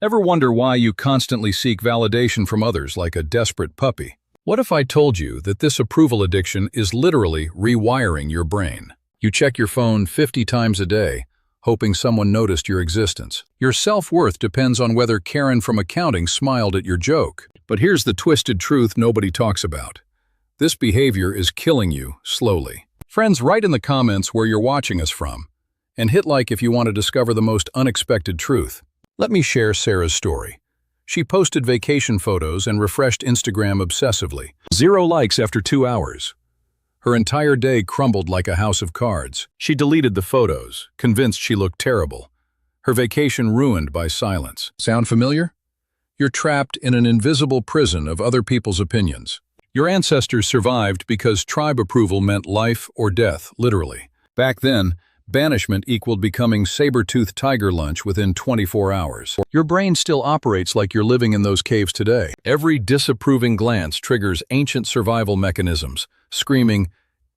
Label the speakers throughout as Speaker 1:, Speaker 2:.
Speaker 1: Ever wonder why you constantly seek validation from others like a desperate puppy? What if I told you that this approval addiction is literally rewiring your brain? You check your phone 50 times a day, hoping someone noticed your existence. Your self-worth depends on whether Karen from accounting smiled at your joke. But here's the twisted truth nobody talks about. This behavior is killing you slowly. Friends, write in the comments where you're watching us from, and hit like if you want to discover the most unexpected truth. Let me share Sarah's story. She posted vacation photos and refreshed Instagram obsessively. 0 likes after 2 hours. Her entire day crumbled like a house of cards. She deleted the photos, convinced she looked terrible. Her vacation ruined by silence. Sound familiar? You're trapped in an invisible prison of other people's opinions. Your ancestors survived because tribe approval meant life or death, literally. Back then, banishment equaled becoming saber-toothed tiger lunch within 24 hours. Your brain still operates like you're living in those caves today. Every disapproving glance triggers ancient survival mechanisms, screaming,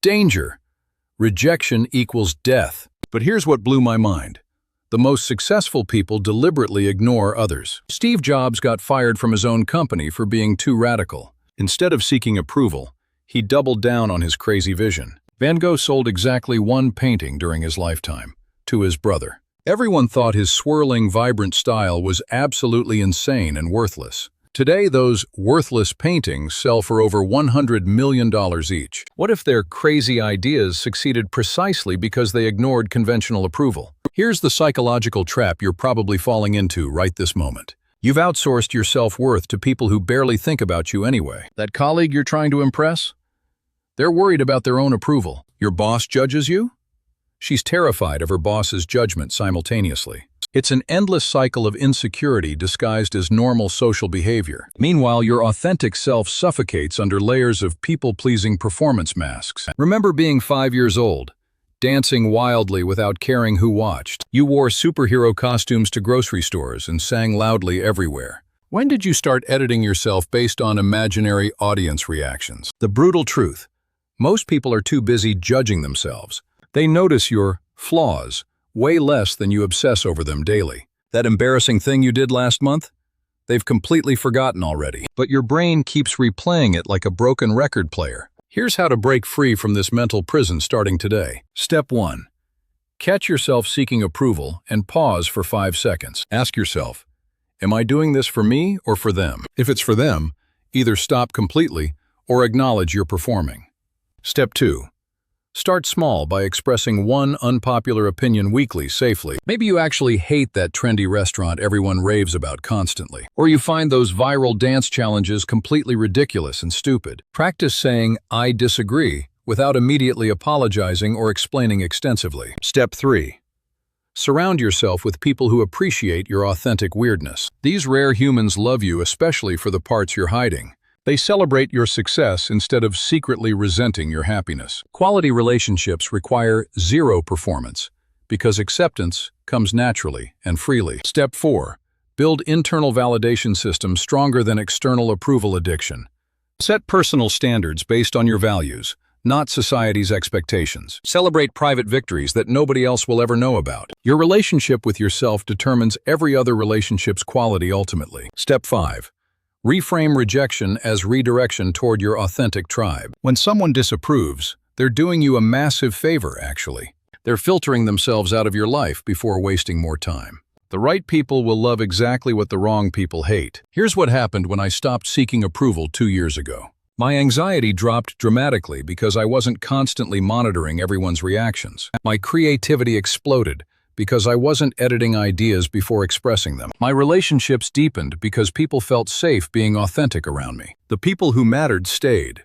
Speaker 1: "Danger! Rejection equals death." But here's what blew my mind. The most successful people deliberately ignore others. Steve Jobs got fired from his own company for being too radical. Instead of seeking approval, he doubled down on his crazy vision. Van Gogh sold exactly 1 painting during his lifetime, to his brother. Everyone thought his swirling, vibrant style was absolutely insane and worthless. Today, those worthless paintings sell for over $100 million each. What if their crazy ideas succeeded precisely because they ignored conventional approval? Here's the psychological trap you're probably falling into right this moment. You've outsourced your self-worth to people who barely think about you anyway. That colleague you're trying to impress? They're worried about their own approval. Your boss judges you? She's terrified of her boss's judgment simultaneously. It's an endless cycle of insecurity disguised as normal social behavior. Meanwhile, your authentic self suffocates under layers of people-pleasing performance masks. Remember being 5 years old, dancing wildly without caring who watched. You wore superhero costumes to grocery stores and sang loudly everywhere. When did you start editing yourself based on imaginary audience reactions? The brutal truth. Most people are too busy judging themselves. They notice your flaws way less than you obsess over them daily. That embarrassing thing you did last month? They've completely forgotten already. But your brain keeps replaying it like a broken record player. Here's how to break free from this mental prison starting today. Step 1. Catch yourself seeking approval and pause for 5 seconds. Ask yourself, am I doing this for me or for them? If it's for them, either stop completely or acknowledge you're performing. Step 2. Start small by expressing 1 unpopular opinion weekly safely. Maybe you actually hate that trendy restaurant everyone raves about constantly. Or you find those viral dance challenges completely ridiculous and stupid. Practice saying, "I disagree," without immediately apologizing or explaining extensively. Step 3. Surround yourself with people who appreciate your authentic weirdness. These rare humans love you especially for the parts you're hiding. They celebrate your success instead of secretly resenting your happiness. Quality relationships require 0 performance, because acceptance comes naturally and freely. Step 4. Build internal validation systems stronger than external approval addiction. Set personal standards based on your values, not society's expectations. Celebrate private victories that nobody else will ever know about. Your relationship with yourself determines every other relationship's quality ultimately. Step 5. Reframe rejection as redirection toward your authentic tribe. When someone disapproves, they're doing you a massive favor, actually. They're filtering themselves out of your life before wasting more time. The right people will love exactly what the wrong people hate. Here's what happened when I stopped seeking approval 2 years ago. My anxiety dropped dramatically because I wasn't constantly monitoring everyone's reactions. My creativity exploded because I wasn't editing ideas before expressing them. My relationships deepened because people felt safe being authentic around me. The people who mattered stayed.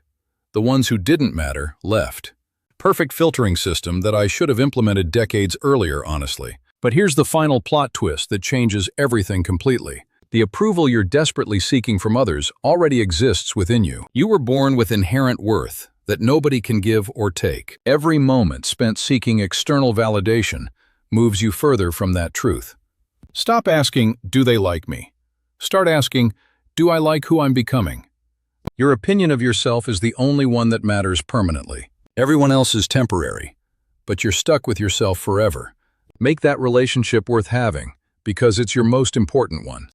Speaker 1: The ones who didn't matter left. Perfect filtering system that I should have implemented decades earlier, honestly. But here's the final plot twist that changes everything completely. The approval you're desperately seeking from others already exists within you. You were born with inherent worth that nobody can give or take. Every moment spent seeking external validation moves you further from that truth. Stop asking, "Do they like me?" Start asking, "Do I like who I'm becoming?" Your opinion of yourself is the only one that matters permanently. Everyone else is temporary, but you're stuck with yourself forever. Make that relationship worth having, because it's your most important one.